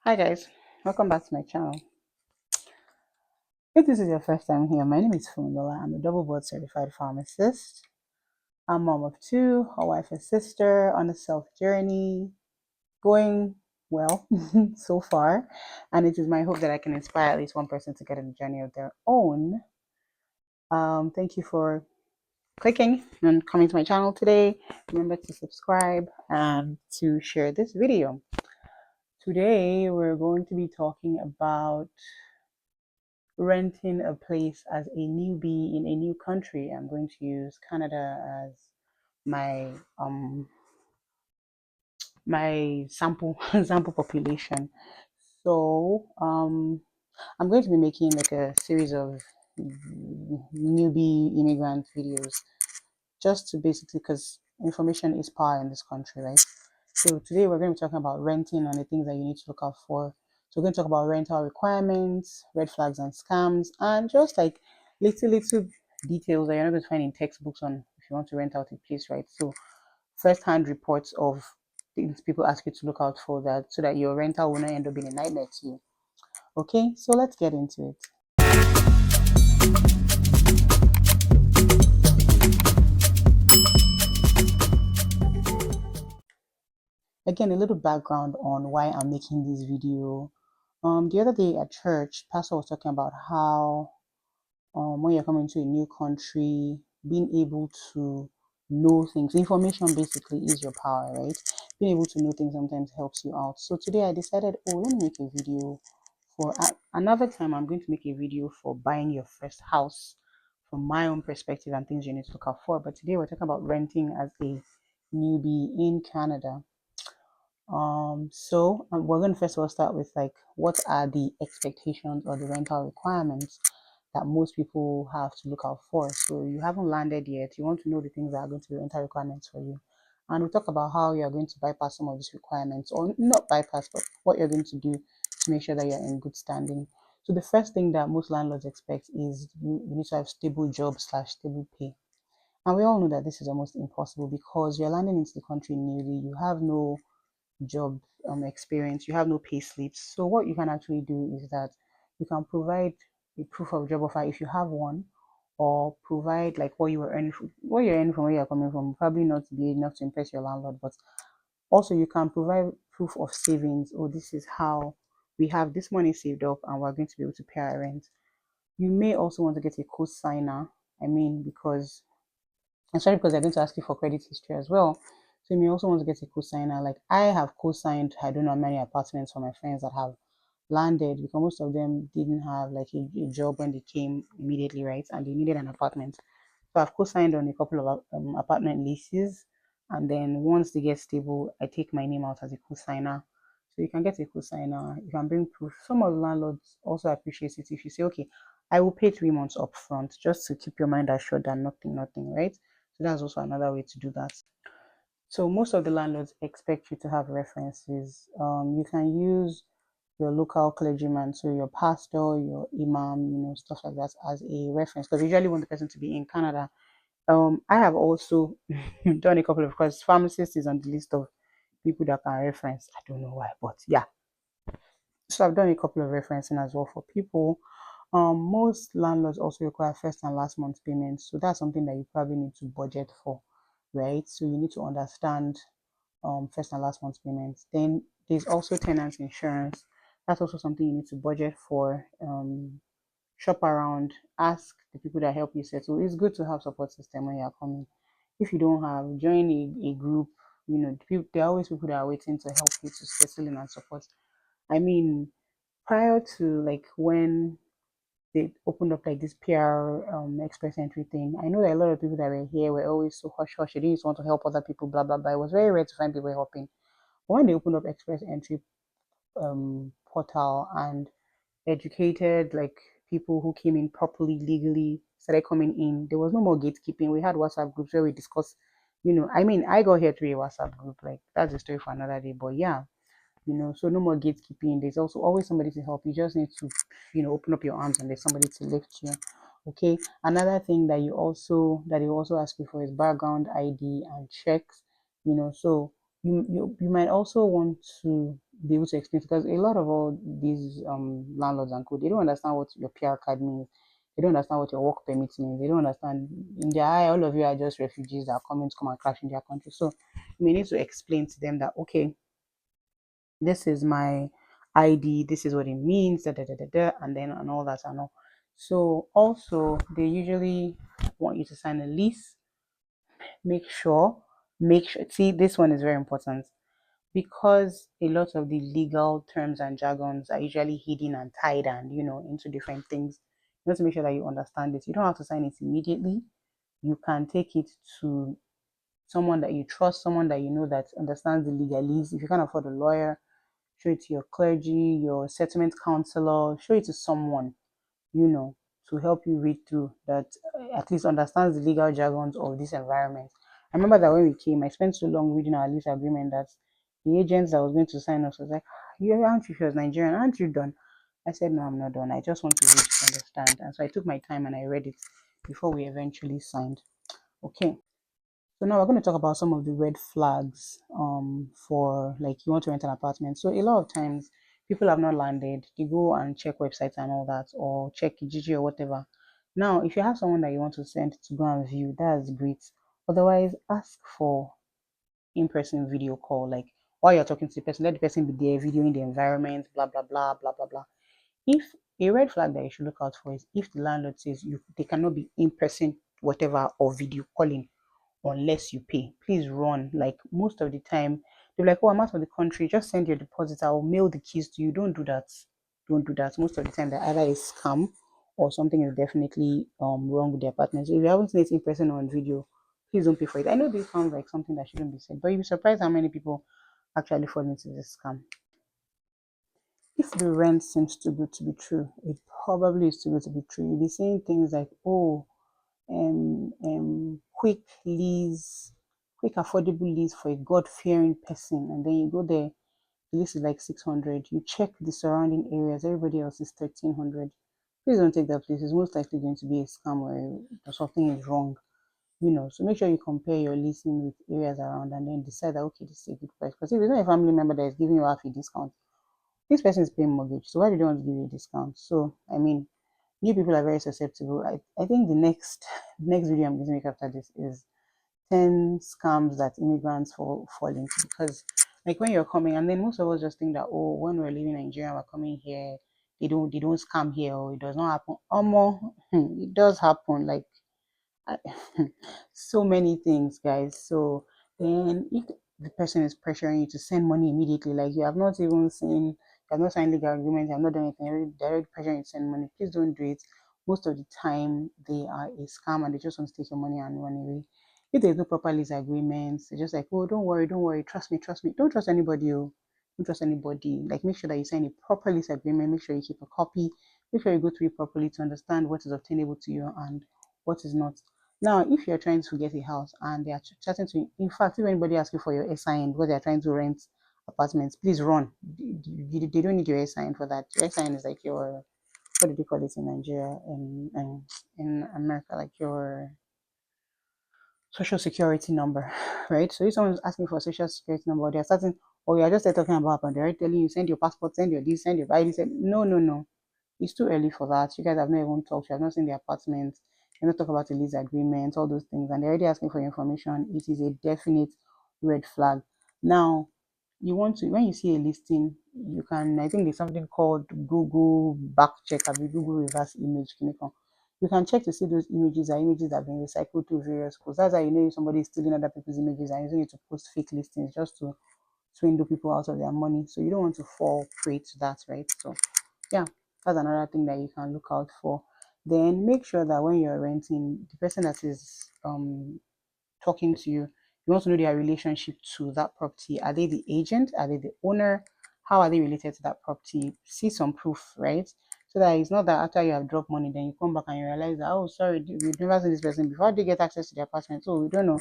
Hi guys, welcome back to my channel. If this is your first time here, my name is Fundola. I'm a double board certified pharmacist. I'm mom of two, a wife and sister on a self journey, going well so far. And it is my hope that I can inspire at least one person to get on a journey of their own. Thank you for clicking and coming to my channel today. Remember to subscribe and to share this video. Today, we're going to be talking about renting a place as a newbie in a new country. I'm going to use Canada as my my sample sample population. So I'm going to be making like a series of newbie immigrant videos just to basically, because information is power in this country, right? So today we're going to be talking about renting and the things that you need to look out for. So we're going to talk about rental requirements, red flags and scams, and just like little details that you're not going to find in textbooks on if you want to rent out a place, right? So first-hand reports of things people ask you to look out for, that so that your rental will not end up being a nightmare to you. Okay, so let's get into it. Again, a little background on why I'm making this video. The other day at church, pastor was talking about how when you're coming to a new country, being able to know things, information basically is your power, right? Being able to know things sometimes helps you out. So today I decided, oh, let me make a video for another time. I'm going to make a video for buying your first house from my own perspective and things you need to look out for. But today we're talking about renting as a newbie in Canada. We're going to first of all start with like what are the expectations or the rental requirements that most people have to look out for. So you haven't landed yet, you want to know the things that are going to be rental requirements for you. And we'll talk about how you're going to bypass some of these requirements, or not bypass, but what you're going to do to make sure that you're in good standing. So the first thing that most landlords expect is you need to have stable job slash stable pay. And we all know that this is almost impossible because you're landing into the country newly, you have no job experience, you have no pay slips. So what you can actually do is that you can provide a proof of job offer if you have one, or provide like what you're earning from where you're coming from. Probably not to be enough to impress your landlord, but also you can provide proof of savings. Oh, this is how we have this money saved up and we're going to be able to pay our rent. You may also want to get a co-signer. I mean, because especially because they're going to ask you for credit history as well. So you may also want to get a co-signer. Like I have co-signed, I don't know how many apartments for my friends that have landed, because most of them didn't have like a job when they came immediately, right? And they needed an apartment. So I've co-signed on a couple of apartment leases, and then once they get stable, I take my name out as a co-signer. So you can get a co-signer, you can bring proof. Some of the landlords also appreciate it if you say, okay, I will pay 3 months up front just to keep your mind assured that nothing, right? So that's also another way to do that. So most of the landlords expect you to have references. You can use your local clergyman, so your pastor, your imam, stuff like that as a reference, because usually want the person to be in Canada. I have also done a couple of, because pharmacist is on the list of people that can reference. I don't know why, but yeah. So I've done a couple of referencing as well for people. Most landlords also require first and last month's payments, so that's something that you probably need to budget for, right? So you need to understand first and last month's payments. Then there's also tenant insurance. That's also something you need to budget for. Shop around, ask the people that help you settle. It's good to have support system when you're coming. If you don't have, join a group. There are always people that are waiting to help you to settle in and support. I mean, prior to like when they opened up like this PR express entry thing, I know that a lot of people that were here were always so hush hush. They didn't just want to help other people, blah blah blah. It was very rare to find people helping. But when they opened up express entry portal and educated like people who came in properly legally started coming in, there was no more gatekeeping. We had WhatsApp groups where we discuss. I mean, I got here through a WhatsApp group. Like that's a story for another day. But yeah, so no more gatekeeping. There's also always somebody to help. You just need to open up your arms and there's somebody to lift you. Okay, another thing that you also ask you for is background ID and checks. So you might also want to be able to explain, because a lot of all these landlords and co, they don't understand what your PR card means. They don't understand what your work permit means. They don't understand, in their eye, all of you are just refugees that are coming to come and crash in their country. So you may need to explain to them that, okay, this is my ID, this is what it means, da da da da da, and then and all that and all. So also they usually want you to sign a lease. Make sure, see, this one is very important, because a lot of the legal terms and jargons are usually hidden and tied and into different things. You want to make sure that you understand it. You don't have to sign it immediately. You can take it to someone that you trust, someone that you know that understands the legalese. If you can't afford a lawyer, show it to your clergy, your settlement counselor, show it to someone, you know, to help you read through that, at least understands the legal jargons of this environment. I remember that when we came, I spent so long reading our lease agreement that the agents that was going to sign us was like, "You aren't you, if you're Nigerian, aren't you done?" I said, "No, I'm not done. I just want to read to understand." And so I took my time and I read it before we eventually signed. Okay. So now we're going to talk about some of the red flags for, like, you want to rent an apartment. So a lot of times people have not landed, they go and check websites and all that, or check Kijiji or whatever. Now, if you have someone that you want to send to go and view, that's great. Otherwise, ask for in-person video call. Like, while you're talking to the person, let the person be there videoing the environment, blah blah blah blah blah blah. If a red flag that you should look out for is if the landlord says they cannot be in person, whatever, or video calling unless you pay. Please run. Like, most of the time, they're like, "Oh, I'm out of the country. Just send your deposit. I'll mail the keys to you." Don't do that. Don't do that. Most of the time, that either is scam or something is definitely wrong with the apartment. So if you haven't seen it in person or on video, please don't pay for it. I know this sounds like something that shouldn't be said, but you'll be surprised how many people actually fall into this scam. If the rent seems too good to be true, it probably is too good to be true. You'll be saying things like, "Oh, quick lease, quick affordable lease for a God-fearing person," and then you go there, the lease is like 600. You check the surrounding areas, everybody else is 1300. Please don't take that place. It's most likely going to be a scam or something is wrong. So make sure you compare your leasing with areas around and then decide that, okay, this is a good price. Because if it's not a family member that is giving you half a discount, this person is paying mortgage, so why do they want to give you a discount? So I mean, you people are very susceptible. I think the next video I'm going to make after this is 10 scams that immigrants fall into, because like when you're coming, and then most of us just think that, oh, when we're leaving Nigeria, we're coming here, they don't scam here, or it does not happen. It does happen. Like, so many things, guys. So then, if the person is pressuring you to send money immediately, like you have not even seen, you have not signed legal agreement, you have not done anything, they're already pressuring you to send money, please don't do it. Most of the time, they are a scam and they just want to take your money and run away. If there's no proper lease agreements, they're just like, "Oh, don't worry, trust me, trust me." Don't trust anybody. Oh. Don't trust anybody. Like, make sure that you sign a proper lease agreement. Make sure you keep a copy. Make sure you go through it properly to understand what is obtainable to you and what is not. Now, if you're trying to get a house and they are chatting to you, in fact, if anybody asks you for your SIN because they are trying to rent apartments, please run. They don't need your SIN for that. Your SIN is like your, what do they call it in Nigeria and in America, like your social security number, right? So if someone's asking for a social security number, they're starting, or you're just there talking about, and they're telling you, send your passport, send your this, send your ID, no, no, no. It's too early for that. You guys have not even talked. You have not seen the apartment. You're not talk about the lease agreement, all those things, and they're already asking for your information. It is a definite red flag. Now, you want to, when you see a listing, you can, I think there's something called Google back check, or Google reverse image. You can check to see those images are images that have been recycled to various posts. That's how you know if somebody is stealing other people's images and using it to post fake listings just to swindle people out of their money. So you don't want to fall prey to that, right? So yeah, that's another thing that you can look out for. Then make sure that when you're renting, the person that is talking to you, you want to know their relationship to that property. Are they the agent? Are they the owner? How are they related to that property? See some proof, right? So that it's not that after you have dropped money, then you come back and you realize that, oh, sorry, we've never seen this person before. How do they get access to the apartment? So we don't know.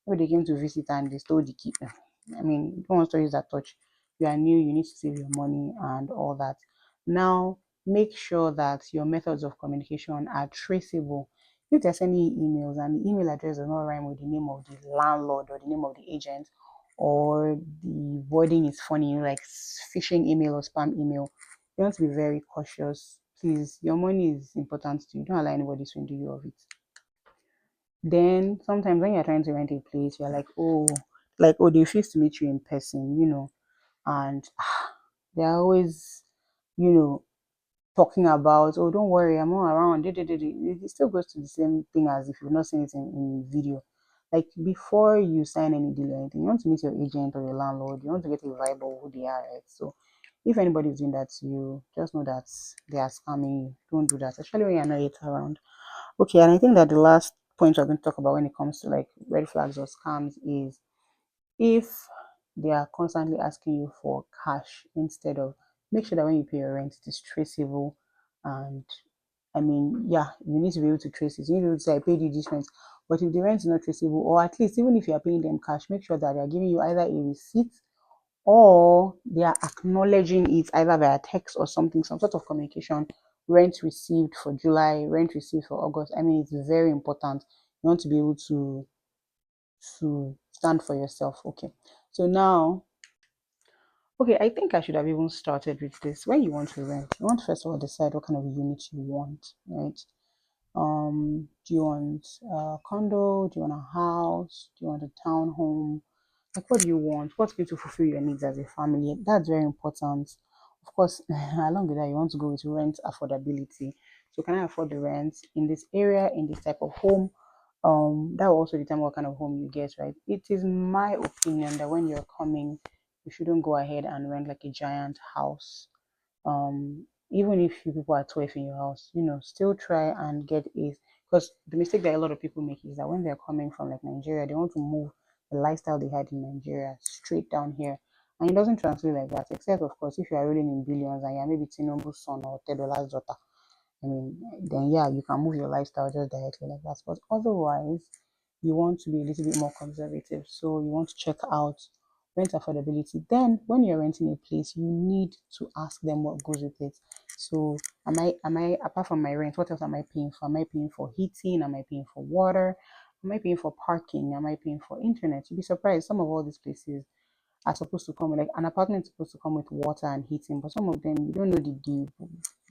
Maybe they came to visit and they stole the key. I mean, you don't want stories that touch. You are new, you need to save your money and all that. Now, make sure that your methods of communication are traceable. If there's any emails and the email address does not rhyme with the name of the landlord or the name of the agent, or the wording is funny, like phishing email or spam email. You want to be very cautious. Please, your money is important to you. Don't allow anybody to swindle you of it. Then sometimes when you're trying to rent a place, you're like, oh, they refuse to meet you in person, and they're always, you know, talking about, oh, don't worry, I'm not around. It still goes to the same thing as if you've not seen it in video. Like before you sign any deal or anything, you want to meet your agent or your landlord. You want to get a vibe of who they are, right? So if anybody is doing that to you, just know that they are scamming you. Don't do that, especially when you're not yet around. Okay, and I think that the last point we're going to talk about when it comes to like red flags or scams is if they are constantly asking you for cash instead of, make sure that when you pay your rent, it is traceable. And I mean, yeah, you need to be able to trace it. You need to be able to say, I paid you this rent. But if the rent is not traceable, or at least even if you are paying them cash, make sure that they are giving you either a receipt or they are acknowledging it either via text or something, some sort of communication. Rent received for July, rent received for August. I mean, it's very important. You want to be able to stand for yourself. Okay. So now, okay, I think I should have even started with this. When you want to rent, you want to first of all decide what kind of unit you want, right? Do you want a condo? Do you want a house? Do you want a townhome? Like, what do you want? What's going to fulfill your needs as a family? That's very important. Of course, along with that, you want to go with rent affordability. So, can I afford the rent in this area, in this type of home? That will also determine what kind of home you get, right? It is my opinion that when you're coming, you shouldn't go ahead and rent like a giant house. Even if you people are 12 in your house, still try and get a, because the mistake that a lot of people make is that when they're coming from like Nigeria, they want to move the lifestyle they had in Nigeria straight down here. And it doesn't translate like that, except of course if you are rolling in billions and you're maybe Tinubu's son or Tedola's daughter. I mean, then yeah, you can move your lifestyle just directly like that. But otherwise, you want to be a little bit more conservative. So you want to check out rent affordability. Then when you're renting a place, you need to ask them what goes with it. So am I apart from my rent, what else am I paying for? Am I paying for heating? Am I paying for water? Am I paying for parking? Am I paying for internet? You'd be surprised. Some of all these places are supposed to come with, like, an apartment is supposed to come with water and heating, but some of them you don't know the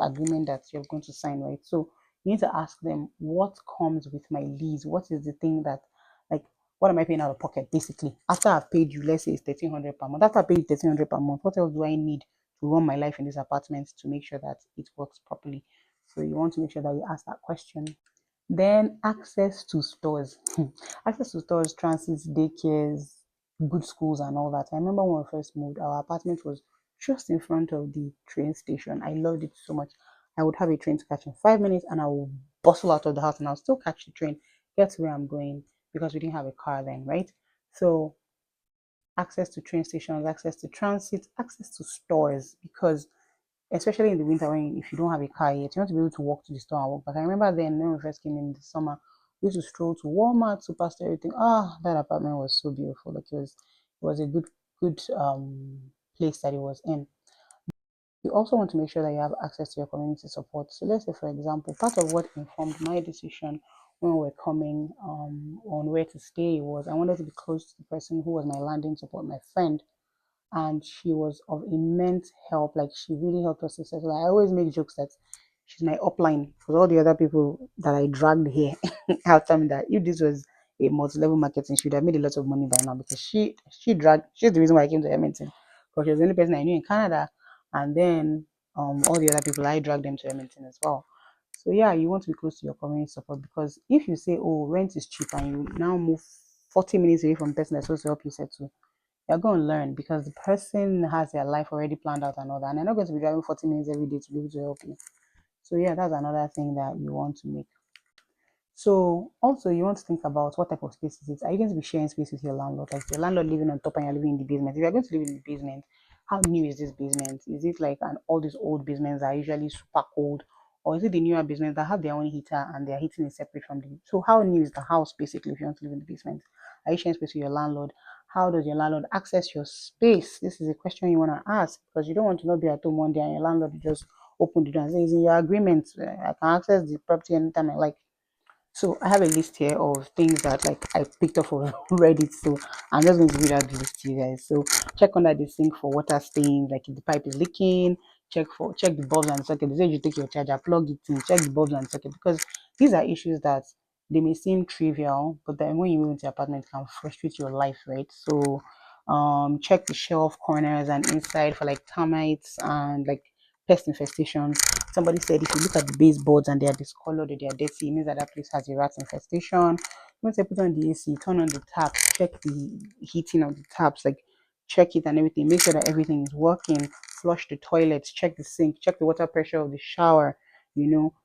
agreement that you're going to sign, right? So you need to ask them what comes with my lease. What is the thing that, like, what am I paying out of pocket basically? After I've paid you, let's say it's 1,300 per month. After I paid you 1,300 per month, what else do I need to run my life in this apartment to make sure that it works properly? So you want to make sure that you ask that question. Then access to stores, access to stores, transits, daycares, good schools, and all that. I remember when we first moved, our apartment was just in front of the train station. I loved it so much. I would have a train to catch in 5 minutes, and I would bustle out of the house, and I'll still catch the train, get to where I'm going because we didn't have a car then, right? So access to train stations, access to transit, access to stores, because especially in the winter when if you don't have a car yet, you want to be able to walk to the store and walk back. I remember then when we first came in the summer, we used to stroll to Walmart, to past everything. Ah, that apartment was so beautiful. Like it was a good place that it was in. You also want to make sure that you have access to your community support. So let's say, for example, part of what informed my decision when we were coming on where to stay was I wanted to be close to the person who was my landing support, my friend, and she was of immense help. Like, she really helped us successful. I always make jokes that she's my upline because all the other people that I dragged here have told me that if this was a multi-level marketing, she would have made a lot of money by now because she's the reason why I came to Edmonton, because she was the only person I knew in Canada, and then all the other people I dragged them to Edmonton as well. So yeah, you want to be close to your community support, because if you say, oh, rent is cheap, and you now move 40 minutes away from the person that's supposed to help you settle, you're going to learn because the person has their life already planned out and all that. And they're not going to be driving 40 minutes every day to be able to help you. So, yeah, that's another thing that you want to make. So, also, you want to think about what type of space is it. Are you going to be sharing space with your landlord? Like, your landlord living on top and you're living in the basement. If you're going to live in the basement, how new is this basement? Is it like all these old basements that are usually super cold? Or is it the newer basements that have their own heater and their heating is separate from the. So, how new is the house basically if you want to live in the basement? Are you sharing space with your landlord? How does your landlord access your space? This is a question you want to ask, because you don't want to not be at home one day and your landlord just open the door and say, it's in your agreement. I can access the property anytime I like. So I have a list here of things that like I picked up on Reddit. So I'm just going to read out the list to you guys. So check under the sink for water stains, like if the pipe is leaking. Check the bulbs and socket. They say you take your charger, plug it in, check the bulbs and socket, because these are issues that they may seem trivial, but then when you move into the apartment, it can frustrate your life, right? So check the shelf corners and inside for like termites and like pest infestation. Somebody said if you look at the baseboards and they are discolored or they are dirty, it means that that place has a rat infestation. Once I put on the AC, turn on the tap, check the heating of the taps, like check it and everything. Make sure that everything is working. Flush the toilets, check the sink, check the water pressure of the shower.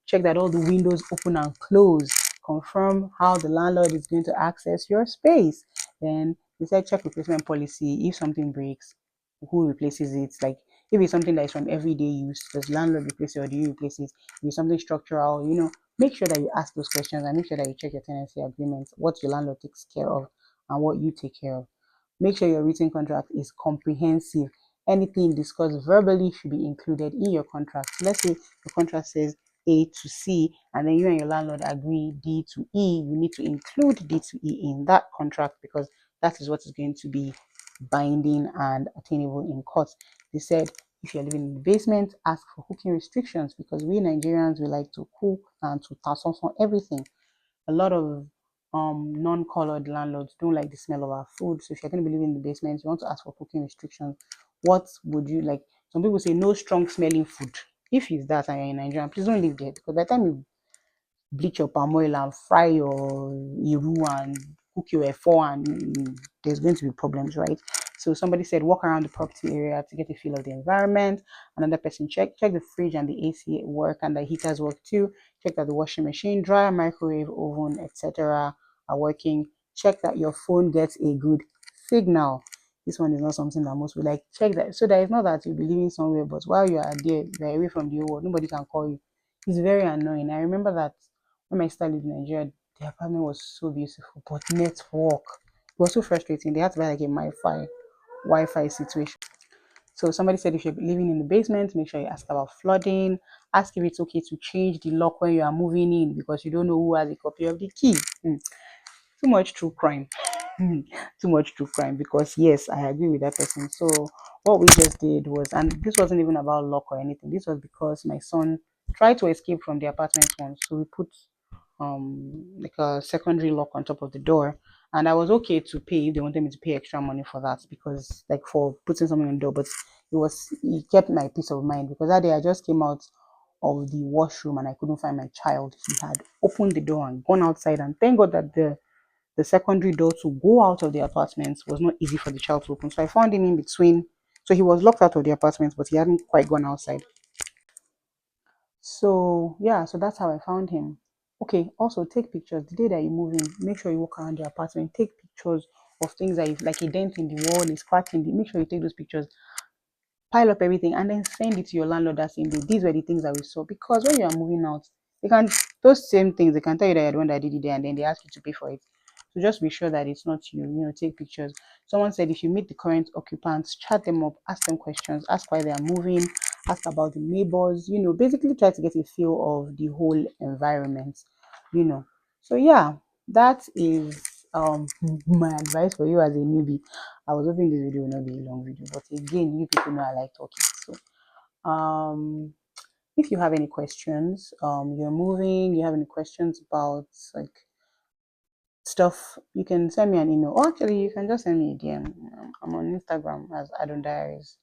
Check that all the windows open and close. Confirm how the landlord is going to access your space. Then they said check replacement policy. If something breaks, who replaces it? Like if it's something that is from everyday use, does landlord replace it or do you replace it? If it's something structural, make sure that you ask those questions and make sure that you check your tenancy agreements, what your landlord takes care of and what you take care of. Make sure your written contract is comprehensive. Anything discussed verbally should be included in your contract. So let's say the contract says A to C, and then you and your landlord agree D to E. You need to include D to E in that contract because that is what is going to be binding and attainable in court. They said if you're living in the basement, ask for cooking restrictions because we Nigerians we like to cook and to toss on everything. A lot of non-colored landlords don't like the smell of our food. So if you're going to be living in the basement, you want to ask for cooking restrictions. What would you like? Some people say no strong smelling food. If it's that and you're in Nigeria, please don't live there because by the time you bleach your palm oil and fry your iru and cook your efo and there's going to be problems, right? So somebody said walk around the property area to get a feel of the environment. Another person check the fridge and the AC work and the heaters work too. Check that the washing machine, dryer, microwave, oven, etc. are working. Check that your phone gets a good signal. This one is not something that most will like. Check that so that it's not that you'll be living somewhere, but while you are there, you're away from the whole world. Nobody can call you. It's very annoying. I remember that when my sister lived in Nigeria, the apartment was so beautiful, but network it was so frustrating. They had to buy like a Wi-Fi situation. So somebody said if you're living in the basement, make sure you ask about flooding. Ask if it's okay to change the lock when you are moving in because you don't know who has a copy of the key. Too much true crime. Too much true crime because yes, I agree with that person. So what we just did was, and this wasn't even about lock or anything. This was because my son tried to escape from the apartment once. So we put like a secondary lock on top of the door, and I was okay to pay if they wanted me to pay extra money for that because like for putting something on the door, but it kept my peace of mind because that day I just came out of the washroom and I couldn't find my child. He had opened the door and gone outside, and thank God that the secondary door to go out of the apartment was not easy for the child to open. So I found him in between. So he was locked out of the apartment, but he hadn't quite gone outside. So yeah, so that's how I found him. Okay, also take pictures. The day that you move in, make sure you walk around the apartment, take pictures of things that if like a dent in the wall, a scratch in the make sure you take those pictures, pile up everything, and then send it to your landlord that same day. These were the things that we saw. Because when you are moving out, they can those same things, they can tell you that you're the one that did it there and then they ask you to pay for it. So just be sure that it's not you, take pictures. Someone said if you meet the current occupants, chat them up, ask them questions, ask why they are moving, ask about the neighbors, basically try to get a feel of the whole environment, you know. So yeah, that is my advice for you as a newbie. I was hoping this video will not be a long video, but again, you people know I like talking. So if you have any questions, you're moving, you have any questions about like stuff, you can send me an email. Or actually, you can just send me a DM. I'm on Instagram as Adon Diaries.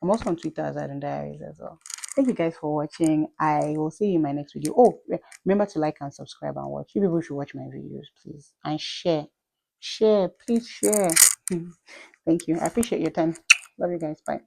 I'm also on Twitter as Adon Diaries as well. Thank you guys for watching. I will see you in my next video. Oh, remember to like and subscribe and watch. You people should watch my videos, please. And share. Share, please share. Thank you. I appreciate your time. Love you guys. Bye.